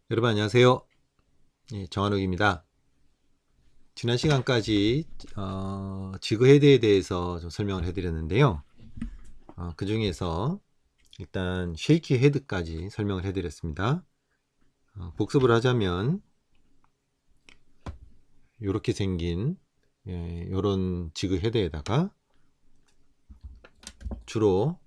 여러분 안녕하세요. 정한욱입니다. 지난 시간까지 지그 헤드에 대해서 좀 설명을 해드렸는데요. 그 중에서 일단 쉐이키 헤드까지 설명을 해드렸습니다. 복습을 하자면 이렇게 생긴 이런 지그 헤드에다가 주로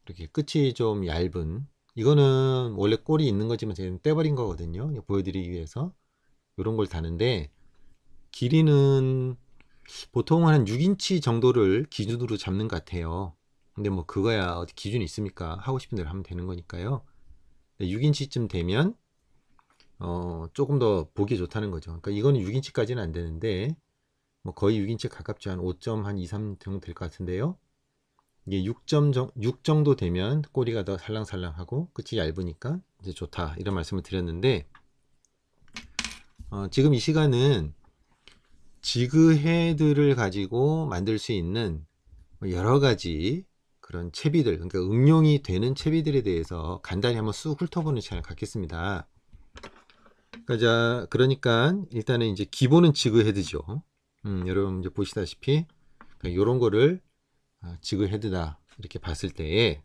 이렇게 끝이 좀 얇은, 이거는 원래 꼴이 있는 거지만 제가 떼버린 거거든요. 보여드리기 위해서 이런 걸 다는데, 길이는 보통 한 6인치 정도를 기준으로 잡는 것 같아요. 근데 뭐 그거야 어디 기준이 있습니까? 하고 싶은 대로 하면 되는 거니까요. 6인치쯤 되면 조금 더 보기 좋다는 거죠. 그러니까 이거는 6인치까지는 안 되는데 뭐 거의 6인치 가깝지, 한 5점 한 2, 3 정도 될 것 같은데요. 이게 6 정도 되면 꼬리가 더 살랑살랑하고 끝이 얇으니까 이제 좋다, 이런 말씀을 드렸는데, 지금 이 시간은 지그 헤드를 가지고 만들 수 있는 여러 가지 그런 채비들, 그러니까 응용이 되는 채비들에 대해서 간단히 한번 쑥 훑어보는 시간을 갖겠습니다. 그러니까 일단은 이제 기본은 지그 헤드죠. 여러분 이제 보시다시피 이런 거를 지그 헤드다 이렇게 봤을 때에,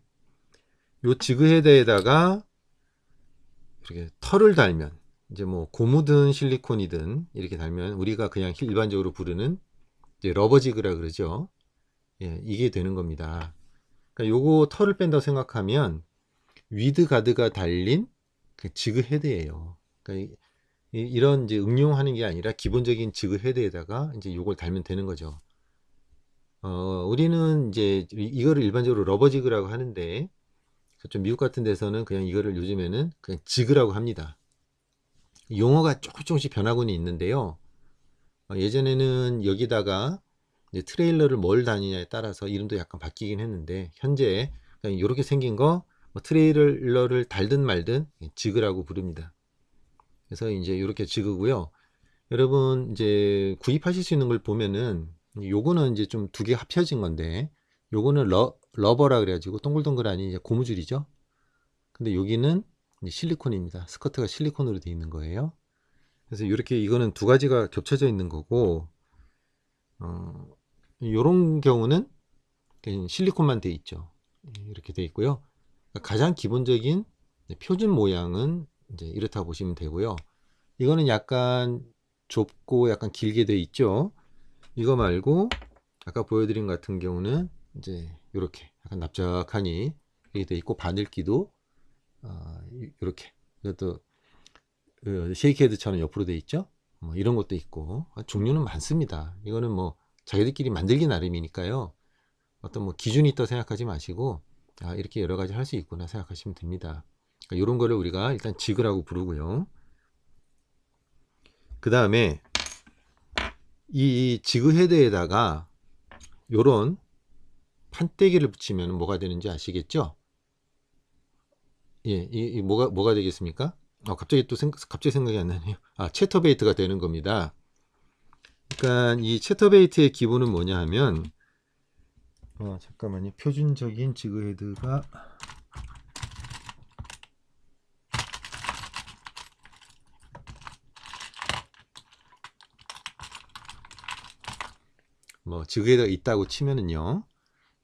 요 지그 헤드에다가 이렇게 털을 달면, 이제 뭐 고무든 실리콘이든 이렇게 달면 우리가 그냥 일반적으로 부르는 이제 러버 지그라 그러죠. 예, 이게 되는 겁니다. 그러니까 요거 털을 뺀다고 생각하면 위드 가드가 달린 그 지그 헤드예요. 그러니까 이런 이제 응용하는 게 아니라 기본적인 지그 헤드에다가 이제 요걸 달면 되는 거죠. 우리는 이제 이거를 일반적으로 러버 지그라고 하는데, 좀 미국 같은 데서는 그냥 이거를 요즘에는 그냥 지그라고 합니다. 용어가 조금씩 변하고는 있는데요. 예전에는 여기다가 이제 트레일러를 뭘 다니냐에 따라서 이름도 약간 바뀌긴 했는데, 현재 그냥 이렇게 생긴 거 트레일러를 달든 말든 지그라고 부릅니다. 그래서 이제 이렇게 지그고요. 여러분 이제 구입하실 수 있는 걸 보면은 요거는 이제 좀 두 개 합쳐진 건데, 요거는 러버라 그래가지고 동글동글한 이제 고무줄이죠. 근데 여기는 이제 실리콘입니다. 스커트가 실리콘으로 되어 있는 거예요. 그래서 이렇게 이거는 두 가지가 겹쳐져 있는 거고, 요런 경우는 그냥 실리콘만 돼 있죠. 이렇게 돼 있고요. 가장 기본적인 표준 모양은 이제 이렇다고 보시면 되고요. 이거는 약간 좁고 약간 길게 돼 있죠. 이거 말고 아까 보여드린 것 같은 경우는 이제 이렇게 약간 납작하니 이렇게 돼 있고, 바늘기도 이렇게, 이것도 쉐이크헤드처럼 옆으로 돼 있죠. 뭐 이런 것도 있고, 종류는 많습니다. 이거는 뭐 자기들끼리 만들기 나름이니까요. 어떤 뭐 기준이 있다고 생각하지 마시고, 이렇게 여러 가지 할 수 있구나 생각하시면 됩니다. 그러니까 이런 거를 우리가 일단 지그라고 부르고요. 그 다음에 이 지그 헤드에다가 요런 판때기를 붙이면 뭐가 되는지 아시겠죠? 예, 이 뭐가 되겠습니까? 갑자기 갑자기 생각이 안 나네요. 채터베이트가 되는 겁니다. 그러니까 이 채터베이트의 기본은 뭐냐 하면, 잠깐만요. 표준적인 지그 헤드가 뭐 지그 헤드가 있다고 치면은요,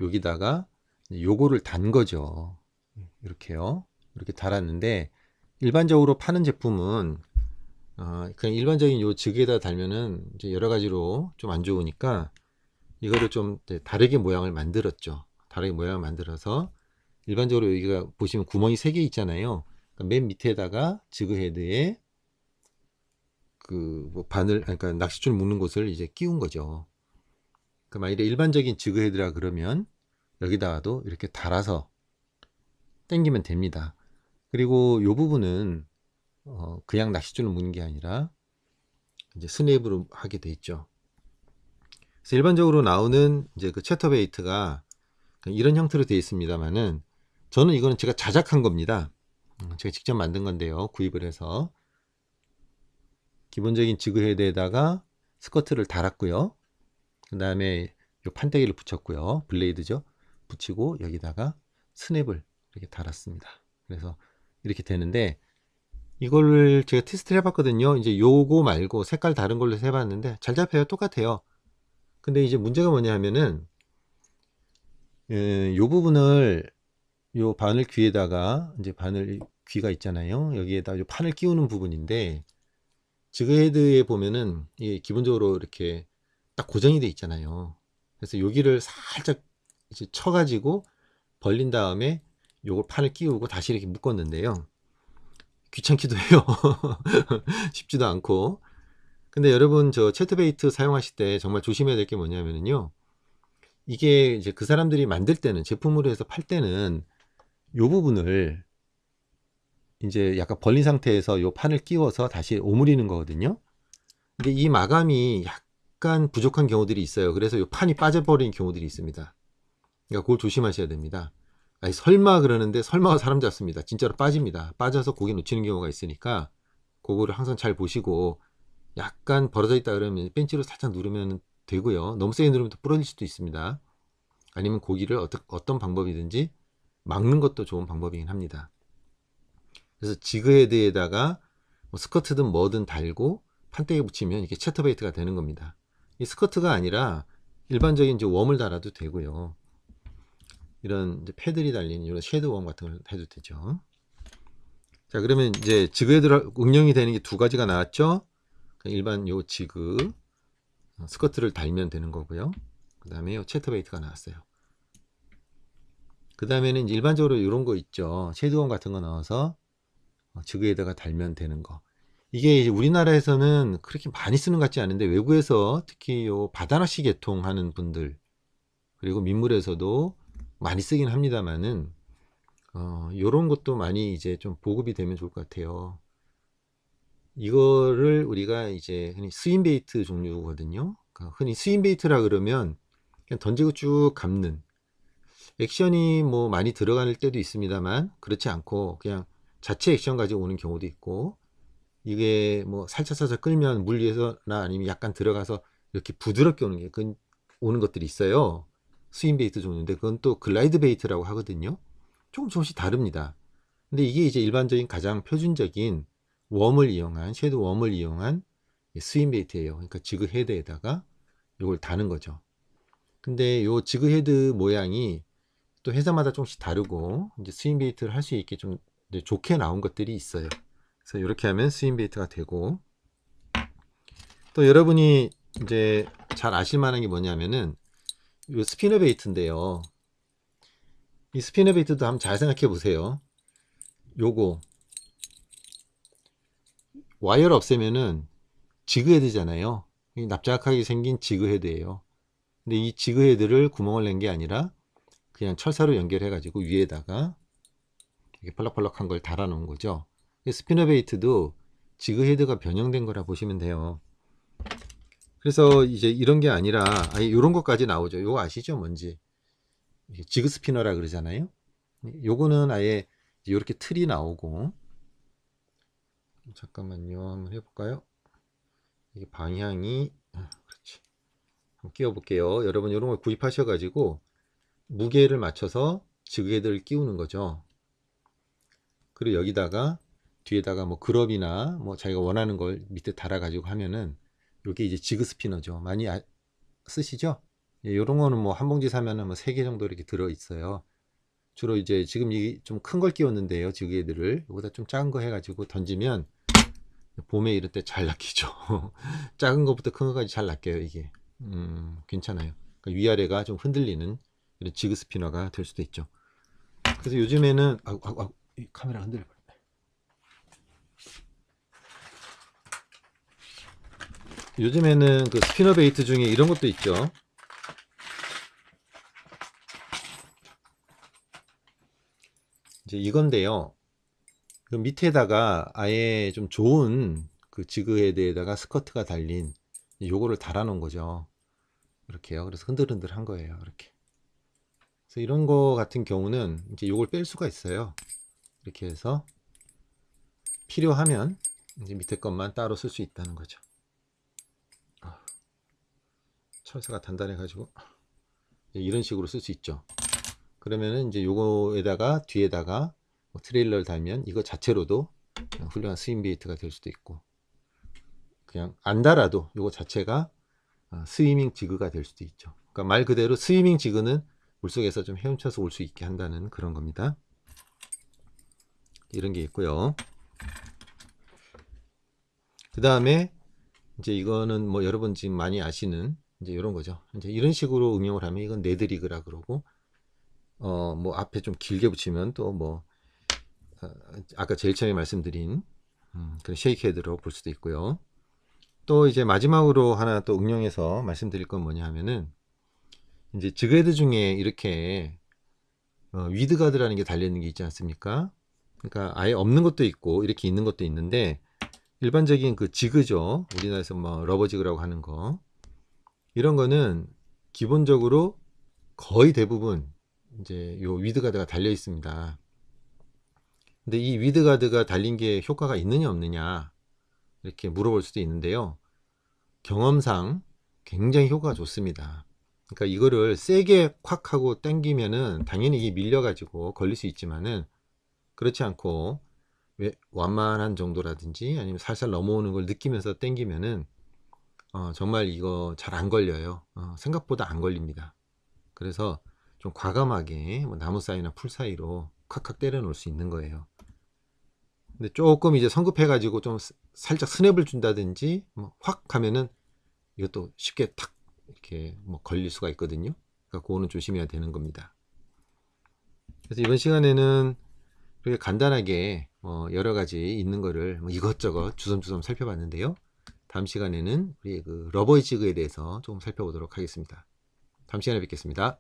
여기다가 요거를 단 거죠. 이렇게요. 이렇게 달았는데, 일반적으로 파는 제품은 그냥 일반적인 요 지그에다 달면은 이제 여러 가지로 좀 안 좋으니까 이거를 좀 다르게 모양을 만들었죠. 다르게 모양을 만들어서 일반적으로 여기가 보시면 구멍이 3개 있잖아요. 그러니까 맨 밑에다가 지그 헤드에 그뭐 바늘, 그러니까 낚싯줄 묶는 곳을 이제 끼운 거죠. 그러니까 만일에 일반적인 지그 헤드라 그러면 여기다가도 이렇게 달아서 당기면 됩니다. 그리고 이 부분은 그냥 낚싯줄로 묶는 게 아니라 이제 스냅으로 하게 돼 있죠. 그래서 일반적으로 나오는 이제 그 채터베이트가 이런 형태로 되어 있습니다만은, 저는 이거는 제가 자작한 겁니다. 제가 직접 만든 건데요. 구입을 해서 기본적인 지그 헤드에다가 스커트를 달았고요. 그 다음에 요 판때기를 붙였고요. 블레이드죠. 붙이고 여기다가 스냅을 이렇게 달았습니다. 그래서 이렇게 되는데, 이거를 제가 테스트를 해봤거든요. 이제 요거 말고 색깔 다른 걸로 해봤는데 잘 잡혀요. 똑같아요. 근데 이제 문제가 뭐냐 하면은 요 부분을 요 바늘 귀에다가 이제 바늘 귀가 있잖아요. 여기에다 요 판을 끼우는 부분인데 지그 헤드에 보면은 이게 기본적으로 이렇게 딱 고정이 돼 있잖아요. 그래서 여기를 살짝 이제 쳐가지고 벌린 다음에 요걸 판을 끼우고 다시 이렇게 묶었는데요. 귀찮기도 해요. 쉽지도 않고. 근데 여러분 저 채트베이트 사용하실 때 정말 조심해야 될 게 뭐냐면요. 이게 이제 그 사람들이 만들 때는 제품으로 해서 팔 때는 요 부분을 이제 약간 벌린 상태에서 요 판을 끼워서 다시 오므리는 거거든요. 근데 이 마감이 약간 부족한 경우들이 있어요. 그래서 요 판이 빠져버리는 경우들이 있습니다. 그러니까 그걸 조심하셔야 됩니다. 아니, 설마 그러는데 설마가 사람 잡습니다. 진짜로 빠집니다. 빠져서 고개 놓치는 경우가 있으니까 그거를 항상 잘 보시고 약간 벌어져 있다 그러면 벤치로 살짝 누르면 되고요. 너무 세게 누르면 또 부러질 수도 있습니다. 아니면 고기를 어떤 방법이든지 막는 것도 좋은 방법이긴 합니다. 그래서 지그헤드에다가 뭐 스커트든 뭐든 달고 판때기에 붙이면 이게 채터베이트가 되는 겁니다. 이 스커트가 아니라 일반적인 이제 웜을 달아도 되고요. 이런 이제 패들이 달린 이런 쉐드 웜 같은 걸 해도 되죠. 자, 그러면 이제 지그헤드로 응용이 되는 게 두 가지가 나왔죠. 일반 요 지그 스커트를 달면 되는 거고요. 그 다음에 요 채터베이트가 나왔어요. 그 다음에는 일반적으로 이런 거 있죠. 쉐드웜 같은 거 넣어서 지그에다가 달면 되는 거. 이게 이제 우리나라에서는 그렇게 많이 쓰는 것 같지 않은데 외국에서 특히 요 바다낚시 계통 하는 분들 그리고 민물에서도 많이 쓰긴 합니다만은 요런 것도 많이 이제 좀 보급이 되면 좋을 것 같아요. 이거를 우리가 이제 흔히 스윙베이트 종류거든요. 그러니까 흔히 스윙베이트라 그러면 그냥 던지고 쭉 감는 액션이 뭐 많이 들어갈 때도 있습니다만 그렇지 않고 그냥 자체 액션 가지고 오는 경우도 있고 이게 뭐 살짝 끌면 물 위에서나 아니면 약간 들어가서 이렇게 부드럽게 오는 것들이 있어요. 스윙 베이트 종류인데 그건 또 글라이드 베이트라고 하거든요. 조금씩 다릅니다. 근데 이게 이제 일반적인 가장 표준적인 웜을 이용한 섀도우 웜을 이용한 스윙 베이트예요. 그러니까 지그 헤드에다가 이걸 다는 거죠. 근데 요 지그 헤드 모양이 또 회사마다 조금씩 다르고 이제 스윙 베이트를 할 수 있게 좀 좋게 나온 것들이 있어요. 그래서 이렇게 하면 스윙 베이트가 되고 또 여러분이 이제 잘 아실 만한 게 뭐냐면은 이 스피너 베이트인데요. 이 스피너 베이트도 한번 잘 생각해 보세요. 요거 와이어를 없애면은 지그 헤드잖아요. 납작하게 생긴 지그 헤드예요. 근데 이 지그 헤드를 구멍을 낸 게 아니라 그냥 철사로 연결해 가지고 위에다가 이렇게 펄럭펄럭한 걸 달아 놓은 거죠. 스피너 베이트도 지그 헤드가 변형된 거라 보시면 돼요. 그래서 이제 이런 게 아니라 아예 이런 것까지 나오죠. 요거 아시죠? 뭔지. 지그 스피너라 그러잖아요. 요거는 아예 이렇게 틀이 나오고 잠깐만요. 한번 해볼까요? 이게 방향이 그렇지. 한번 끼워 볼게요. 여러분 이런 걸 구입하셔 가지고 무게를 맞춰서 지그헤드를 끼우는 거죠. 그리고 여기다가 뒤에다가 뭐 그럽이나 뭐 자기가 원하는 걸 밑에 달아 가지고 하면은 요게 이제 지그 스피너죠. 많이 쓰시죠? 예, 요런 거는 뭐 한 봉지 사면은 뭐 3개 정도 이렇게 들어 있어요. 주로 이제 지금 이 좀 큰 걸 끼웠는데요. 지그헤드를 이거보다 좀 작은 거 해가지고 던지면 봄에 이럴 때 잘 낚이죠. 작은 것부터 큰 것까지 잘 낚여요. 이게 괜찮아요. 그러니까 위아래가 좀 흔들리는 이런 지그 스피너가 될 수도 있죠. 그래서 요즘에는 이 카메라 흔들려 버렸네. 요즘에는 그 스피너 베이트 중에 이런 것도 있죠. 이제 이건데요. 그 밑에다가 아예 좀 좋은 그 지그헤드에다가 스커트가 달린 요거를 달아 놓은 거죠. 이렇게요. 그래서 흔들흔들 한 거예요. 이렇게. 그래서 이런 거 같은 경우는 이제 요걸 뺄 수가 있어요. 이렇게 해서 필요하면 이제 밑에 것만 따로 쓸 수 있다는 거죠. 철사가 단단해 가지고 이런 식으로 쓸 수 있죠. 그러면은 이제 요거에다가 뒤에다가 뭐 트레일러를 달면 이거 자체로도 훌륭한 스윙 베이트가 될 수도 있고, 그냥 안 달아도 이거 자체가 스위밍 지그가 될 수도 있죠. 그러니까 말 그대로 스위밍 지그는 물속에서 좀 헤엄쳐서 올 수 있게 한다는 그런 겁니다. 이런 게 있고요. 그 다음에 이제 이거는 뭐 여러분 지금 많이 아시는 이제 이런 거죠. 이제 이런 식으로 응용을 하면 이건 네드리그라 그러고, 뭐 앞에 좀 길게 붙이면 또 뭐 아까 제일 처음에 말씀드린 그런 쉐이크 헤드로 볼 수도 있고요. 또 이제 마지막으로 하나 또 응용해서 말씀드릴 건 뭐냐 하면은, 이제 지그헤드 중에 이렇게 위드가드라는 게 달려있는 게 있지 않습니까? 그러니까 아예 없는 것도 있고 이렇게 있는 것도 있는데, 일반적인 그 지그죠. 우리나라에서 뭐 러버지그라고 하는 거, 이런 거는 기본적으로 거의 대부분 이제 요 위드가드가 달려 있습니다. 근데 이 위드가드가 달린 게 효과가 있느냐 없느냐 이렇게 물어볼 수도 있는데요. 경험상 굉장히 효과가 좋습니다. 그러니까 이거를 세게 콱 하고 당기면은 당연히 이게 밀려가지고 걸릴 수 있지만은, 그렇지 않고 완만한 정도라든지 아니면 살살 넘어오는 걸 느끼면서 당기면은 정말 이거 잘 안 걸려요. 생각보다 안 걸립니다. 그래서 좀 과감하게 뭐 나무 사이나 풀 사이로 콱콱 때려 놓을 수 있는 거예요. 근데 조금 이제 성급해 가지고 좀 살짝 스냅을 준다든지 뭐 확 하면은 이것도 쉽게 탁 이렇게 뭐 걸릴 수가 있거든요. 그러니까 그거는 조심해야 되는 겁니다. 그래서 이번 시간에는 그렇게 간단하게 여러 가지 있는 거를 뭐 이것저것 주섬주섬 살펴봤는데요. 다음 시간에는 우리 그 러버지그에 대해서 조금 살펴보도록 하겠습니다. 다음 시간에 뵙겠습니다.